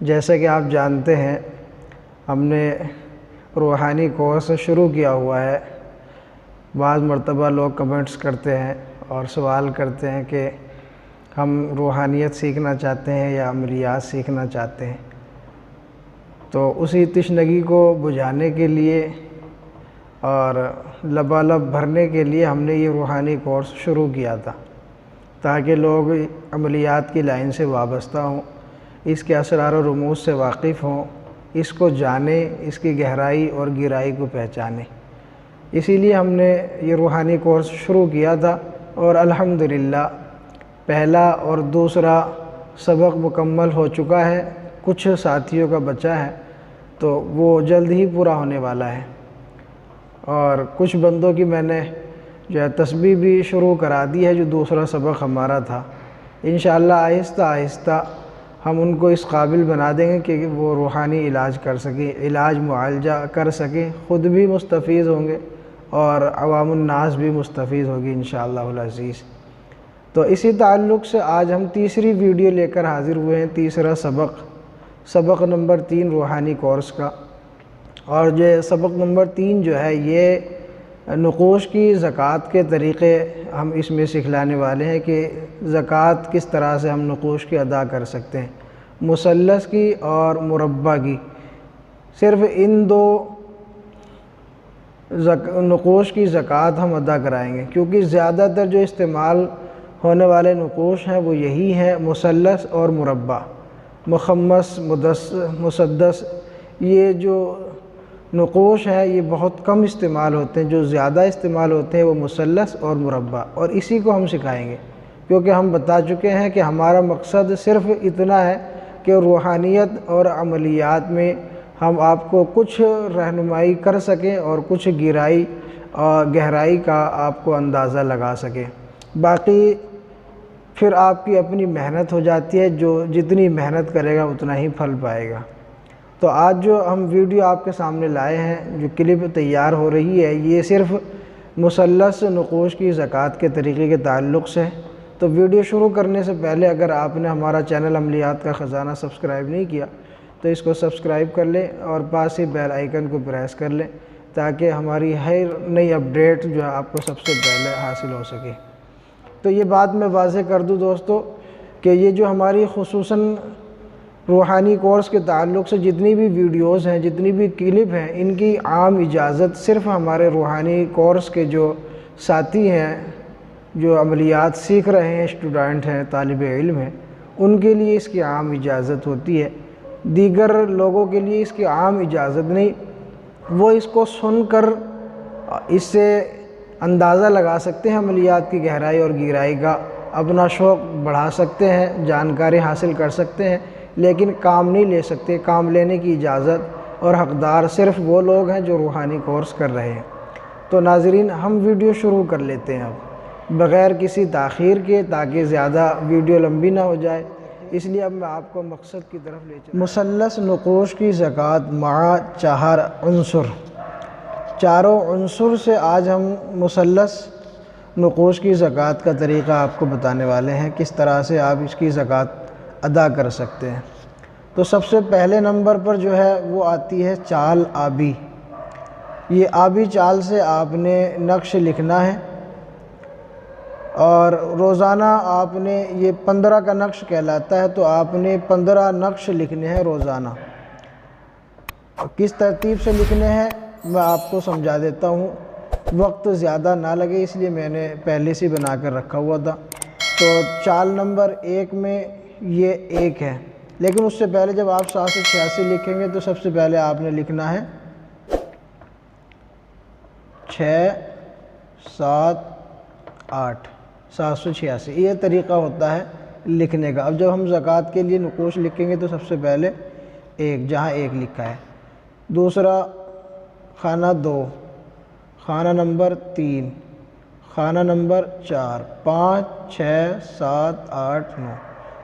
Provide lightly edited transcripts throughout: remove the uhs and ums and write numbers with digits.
جیسا کہ آپ جانتے ہیں ہم نے روحانی کورس شروع کیا ہوا ہے۔ بعض مرتبہ لوگ کمنٹس کرتے ہیں اور سوال کرتے ہیں کہ ہم روحانیت سیکھنا چاہتے ہیں یا عملیات سیکھنا چاہتے ہیں، تو اسی تشنگی کو بجھانے کے لیے اور لبالب بھرنے کے لیے ہم نے یہ روحانی کورس شروع کیا تھا، تاکہ لوگ عملیات کی لائن سے وابستہ ہوں، اس کے اسرار و رموز سے واقف ہوں، اس کو جانیں، اس کی گہرائی اور گہرائی کو پہچانیں۔ اسی لیے ہم نے یہ روحانی کورس شروع کیا تھا اور الحمدللہ پہلا اور دوسرا سبق مکمل ہو چکا ہے۔ کچھ ساتھیوں کا بچا ہے تو وہ جلد ہی پورا ہونے والا ہے، اور کچھ بندوں کی میں نے جو ہے تسبیح بھی شروع کرا دی ہے جو دوسرا سبق ہمارا تھا۔ انشاءاللہ آہستہ آہستہ ہم ان کو اس قابل بنا دیں گے کہ وہ روحانی علاج کر سکیں، علاج معالجہ کر سکیں، خود بھی مستفیض ہوں گے اور عوام الناس بھی مستفیض ہوگی انشاءاللہ العزیز۔ تو اسی تعلق سے آج ہم تیسری ویڈیو لے کر حاضر ہوئے ہیں، تیسرا سبق نمبر 3 روحانی کورس کا۔ اور یہ سبق نمبر 3 جو ہے یہ نقوش کی زکوٰۃ کے طریقے ہم اس میں سکھلانے والے ہیں کہ زکوٰۃ کس طرح سے ہم نقوش کی ادا کر سکتے ہیں، مثلث کی اور مربع کی۔ صرف ان دو نقوش کی زکوٰۃ ہم ادا کرائیں گے، کیونکہ زیادہ تر جو استعمال ہونے والے نقوش ہیں وہ یہی ہیں، مثلث اور مربع، مخمس، مسدس۔ یہ جو نقوش ہیں یہ بہت کم استعمال ہوتے ہیں، جو زیادہ استعمال ہوتے ہیں وہ مثلث اور مربع، اور اسی کو ہم سکھائیں گے، کیونکہ ہم بتا چکے ہیں کہ ہمارا مقصد صرف اتنا ہے کہ روحانیت اور عملیات میں ہم آپ کو کچھ رہنمائی کر سکیں اور کچھ گہرائی کا آپ کو اندازہ لگا سکیں۔ باقی پھر آپ کی اپنی محنت ہو جاتی ہے، جو جتنی محنت کرے گا اتنا ہی پھل پائے گا۔ تو آج جو ہم ویڈیو آپ کے سامنے لائے ہیں، جو کلپ تیار ہو رہی ہے، یہ صرف مثلث نقوش کی زکوٰۃ کے طریقے کے تعلق سے ہے۔ تو ویڈیو شروع کرنے سے پہلے اگر آپ نے ہمارا چینل عملیات کا خزانہ سبسکرائب نہیں کیا تو اس کو سبسکرائب کر لیں اور پاس ہی بیل آئیکن کو پریس کر لیں، تاکہ ہماری ہر نئی اپڈیٹ جو ہے آپ کو سب سے پہلے حاصل ہو سکے۔ تو یہ بات میں واضح کر دوں دوستو کہ یہ جو ہماری خصوصاً روحانی کورس کے تعلق سے جتنی بھی ویڈیوز ہیں، جتنی بھی کلپ ہیں، ان کی عام اجازت صرف ہمارے روحانی کورس کے جو ساتھی ہیں، جو عملیات سیکھ رہے ہیں، اسٹوڈنٹ ہیں، طالب علم ہیں، ان کے لیے اس کی عام اجازت ہوتی ہے۔ دیگر لوگوں کے لیے اس کی عام اجازت نہیں، وہ اس کو سن کر اس سے اندازہ لگا سکتے ہیں عملیات کی گہرائی اور گہرائی کا، اپنا شوق بڑھا سکتے ہیں، جانکاری حاصل کر سکتے ہیں، لیکن کام نہیں لے سکتے۔ کام لینے کی اجازت اور حقدار صرف وہ لوگ ہیں جو روحانی کورس کر رہے ہیں۔ تو ناظرین، ہم ویڈیو شروع کر لیتے ہیں اب بغیر کسی تاخیر کے، تاکہ زیادہ ویڈیو لمبی نہ ہو جائے، اس لیے اب میں آپ کو مقصد کی طرف لے چلوں۔ مثلث نقوش کی زکوٰۃ مع 4 عنصر، چاروں عنصر سے آج ہم مثلث نقوش کی زکوٰۃ کا طریقہ آپ کو بتانے والے ہیں، کس طرح سے آپ اس کی زکوٰۃ ادا کر سکتے ہیں۔ تو سب سے پہلے نمبر پر جو ہے وہ آتی ہے چال آبی۔ یہ آبی چال سے آپ نے نقش لکھنا ہے، اور روزانہ آپ نے، یہ 15 کا نقش کہلاتا ہے، تو آپ نے 15 نقش لکھنے ہیں روزانہ۔ کس ترتیب سے لکھنے ہیں میں آپ کو سمجھا دیتا ہوں، وقت زیادہ نہ لگے اس لیے میں نے پہلے سے بنا کر رکھا ہوا تھا۔ تو چال نمبر 1 میں یہ 1 ہے، لیکن اس سے پہلے جب آپ 786 لکھیں گے تو سب سے پہلے آپ نے لکھنا ہے 6 7 8 786۔ یہ طریقہ ہوتا ہے لکھنے کا۔ اب جب ہم زکوٰۃ کے لیے نقوش لکھیں گے تو سب سے پہلے 1، جہاں 1 لکھا ہے، دوسرا خانہ 2، خانہ نمبر 3، خانہ نمبر 4، 5 6 7 8 9،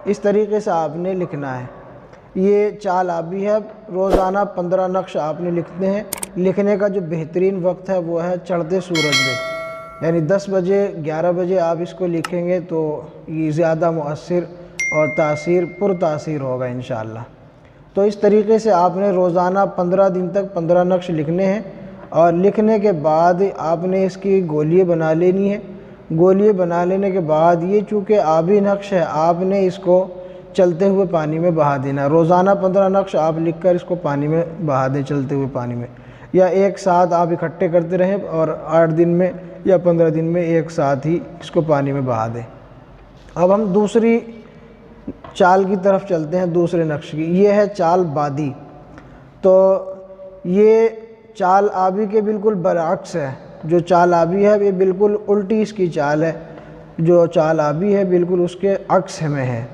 اس طریقے سے آپ نے لکھنا ہے۔ یہ چال آبی ہے۔ روزانہ 15 نقش آپ نے لکھتے ہیں۔ لکھنے کا جو بہترین وقت ہے وہ ہے چڑھتے سورج میں، یعنی 10 بجے 11 بجے آپ اس کو لکھیں گے تو یہ زیادہ مؤثر اور پر تاثیر ہوگا انشاءاللہ۔ تو اس طریقے سے آپ نے روزانہ 15 دن تک 15 نقش لکھنے ہیں، اور لکھنے کے بعد آپ نے اس کی گولیاں بنا لینی ہے۔ گولیاں بنا لینے کے بعد یہ چونکہ آبی نقش ہے، آپ نے اس کو چلتے ہوئے پانی میں بہا دینا ہے۔ روزانہ 15 نقش آپ لکھ کر اس کو پانی میں بہا دیں، چلتے ہوئے پانی میں، یا ایک ساتھ آپ اکٹھے کرتے رہیں اور 8 دن میں یا 15 دن میں ایک ساتھ ہی اس کو پانی میں بہا دیں۔ اب ہم دوسری چال کی طرف چلتے ہیں، دوسرے نقش کی۔ یہ ہے چال بادی۔ تو یہ چال آبی کے بالکل برعکس ہے۔ جو چال آبی ہے یہ بالکل الٹی اس کی چال ہے، جو چال آبی ہے بالکل اس کے عکس میں ہے۔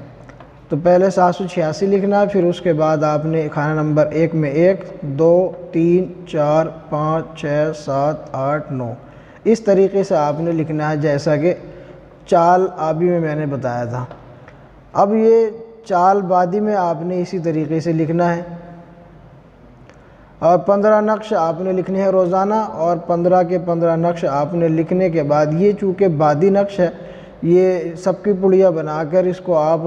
تو پہلے 786 لکھنا ہے، پھر اس کے بعد آپ نے خانہ نمبر 1 میں 1 2 3 4 5 6 7 8 9 اس طریقے سے آپ نے لکھنا ہے جیسا کہ چال آبی میں نے بتایا تھا۔ اب یہ چال بادی میں آپ نے اسی طریقے سے لکھنا ہے، اور 15 نقش آپ نے لکھنے ہیں روزانہ، اور 15 کے 15 نقش آپ نے لکھنے کے بعد یہ چونکہ بادی نقش ہے، یہ سب کی پڑیاں بنا کر اس کو آپ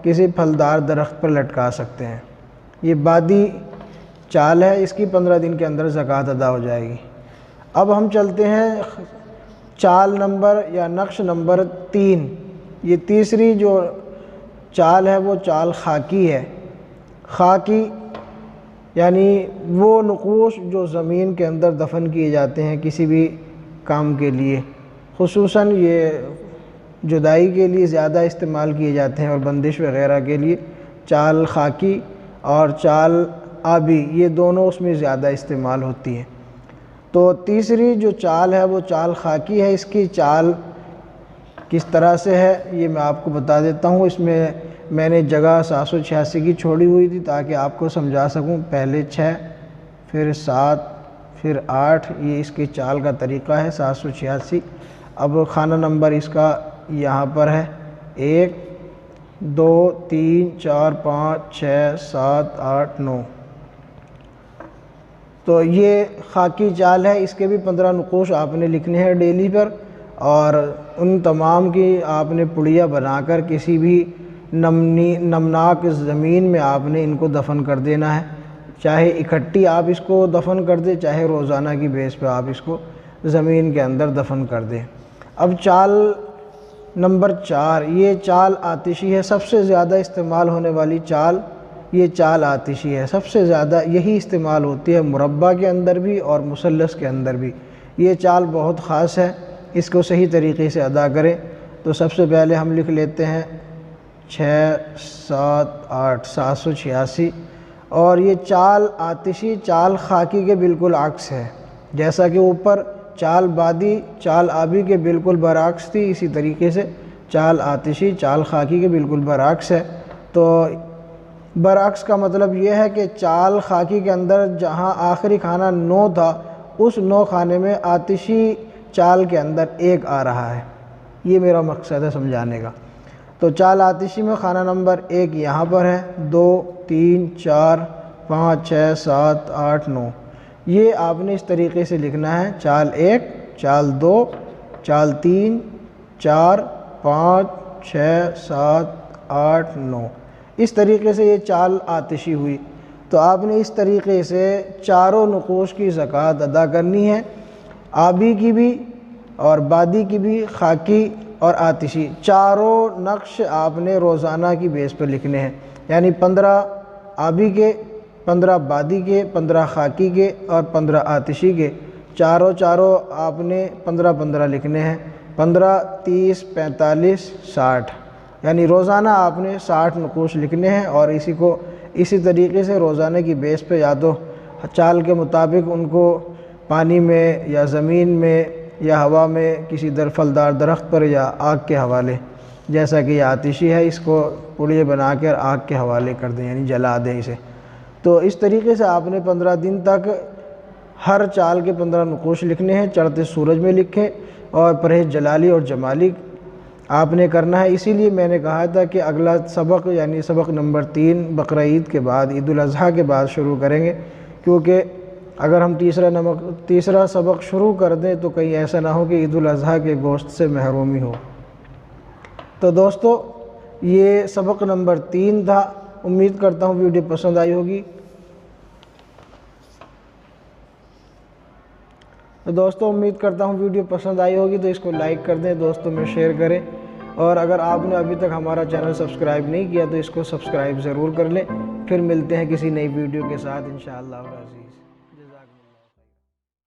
کسی پھلدار درخت پر لٹکا سکتے ہیں۔ یہ بادی چال ہے، اس کی 15 دن کے اندر زکوٰۃ ادا ہو جائے گی۔ اب ہم چلتے ہیں چال نمبر یا نقش نمبر 3۔ یہ تیسری جو چال ہے وہ چال خاکی ہے۔ خاکی یعنی وہ نقوش جو زمین کے اندر دفن کیے جاتے ہیں کسی بھی کام کے لیے، خصوصاً یہ جدائی کے لیے زیادہ استعمال کیے جاتے ہیں اور بندش وغیرہ کے لیے۔ چال خاکی اور چال آبی یہ دونوں اس میں زیادہ استعمال ہوتی ہیں۔ تو تیسری جو چال ہے وہ چال خاکی ہے۔ اس کی چال کس طرح سے ہے یہ میں آپ کو بتا دیتا ہوں۔ اس میں نے جگہ 786 کی چھوڑی ہوئی تھی تاکہ آپ کو سمجھا سکوں۔ پہلے 6 پھر 7 پھر 8، یہ اس کی چال کا طریقہ ہے 786۔ اب خانہ نمبر اس کا یہاں پر ہے 1 2 3 4 5 6 7 8 9۔ تو یہ خاکی چال ہے، اس کے بھی 15 نقوش آپ نے لکھنے ہیں ڈیلی پر، اور ان تمام کی آپ نے پڑیاں بنا کر کسی بھی نمناک زمین میں آپ نے ان کو دفن کر دینا ہے۔ چاہے اکٹھی آپ اس کو دفن کر دیں، چاہے روزانہ کی بیس پہ آپ اس کو زمین کے اندر دفن کر دیں۔ اب چال نمبر 4، یہ چال آتشی ہے۔ سب سے زیادہ استعمال ہونے والی چال یہ چال آتشی ہے۔ سب سے زیادہ یہی استعمال ہوتی ہے مربع کے اندر بھی اور مثلث کے اندر بھی۔ یہ چال بہت خاص ہے، اس کو صحیح طریقے سے ادا کریں۔ تو سب سے پہلے ہم لکھ لیتے ہیں 6 7 8 786، اور یہ چال آتشی چال خاکی کے بالکل عکس ہے۔ جیسا کہ اوپر چال بادی چال آبی کے بالکل برعکس تھی، اسی طریقے سے چال آتشی چال خاکی کے بالکل برعکس ہے۔ تو برعکس کا مطلب یہ ہے کہ چال خاکی کے اندر جہاں آخری خانہ 9 تھا، اس 9 خانے میں آتشی چال کے اندر 1 آ رہا ہے۔ یہ میرا مقصد ہے سمجھانے کا۔ تو چال آتشی میں خانہ نمبر 1 یہاں پر ہے، 2 3 4 5 6 7 8 9۔ یہ آپ نے اس طریقے سے لکھنا ہے: چال 1 چال 2 چال 3 4 5 6 7 8 9۔ اس طریقے سے یہ چال آتشی ہوئی۔ تو آپ نے اس طریقے سے چاروں نقوش کی زکوٰۃ ادا کرنی ہے، آبی کی بھی اور بادی کی بھی، خاکی اور آتشی۔ چاروں نقش آپ نے روزانہ کی بیس پر لکھنے ہیں، یعنی 15 آبی کے، 15 بادی کے، 15 خاکی کے اور 15 آتشی کے، چاروں آپ نے 15 15 لکھنے ہیں۔ 15 30 45 60، یعنی روزانہ آپ نے 60 نقوش لکھنے ہیں، اور اسی طریقے سے روزانہ کی بیس پہ یا تو چال کے مطابق ان کو پانی میں یا زمین میں یا ہوا میں کسی پھلدار درخت پر یا آگ کے حوالے، جیسا کہ یہ آتشی ہے، اس کو پڑیے بنا کر آگ کے حوالے کر دیں، یعنی جلا دیں اسے۔ تو اس طریقے سے آپ نے 15 دن تک ہر چال کے 15 نقوش لکھنے ہیں، چڑھتے سورج میں لکھیں، اور پرہیز جلالی اور جمالی آپ نے کرنا ہے۔ اسی لیے میں نے کہا تھا کہ اگلا سبق یعنی سبق نمبر 3 بقرہ عید کے بعد، عید الاضحیٰ کے بعد شروع کریں گے، کیونکہ اگر ہم تیسرا سبق شروع کر دیں تو کہیں ایسا نہ ہو کہ عید الاضحیٰ کے گوشت سے محرومی ہو۔ تو دوستو، یہ سبق نمبر 3 تھا۔ امید کرتا ہوں ویڈیو پسند آئی ہوگی۔ تو دوستوں امید کرتا ہوں ویڈیو پسند آئی ہوگی تو اس کو لائک کر دیں، دوستوں میں شیئر کریں، اور اگر آپ نے ابھی تک ہمارا چینل سبسکرائب نہیں کیا تو اس کو سبسکرائب ضرور کر لیں۔ پھر ملتے ہیں کسی نئی ویڈیو کے ساتھ انشاءاللہ العزیز۔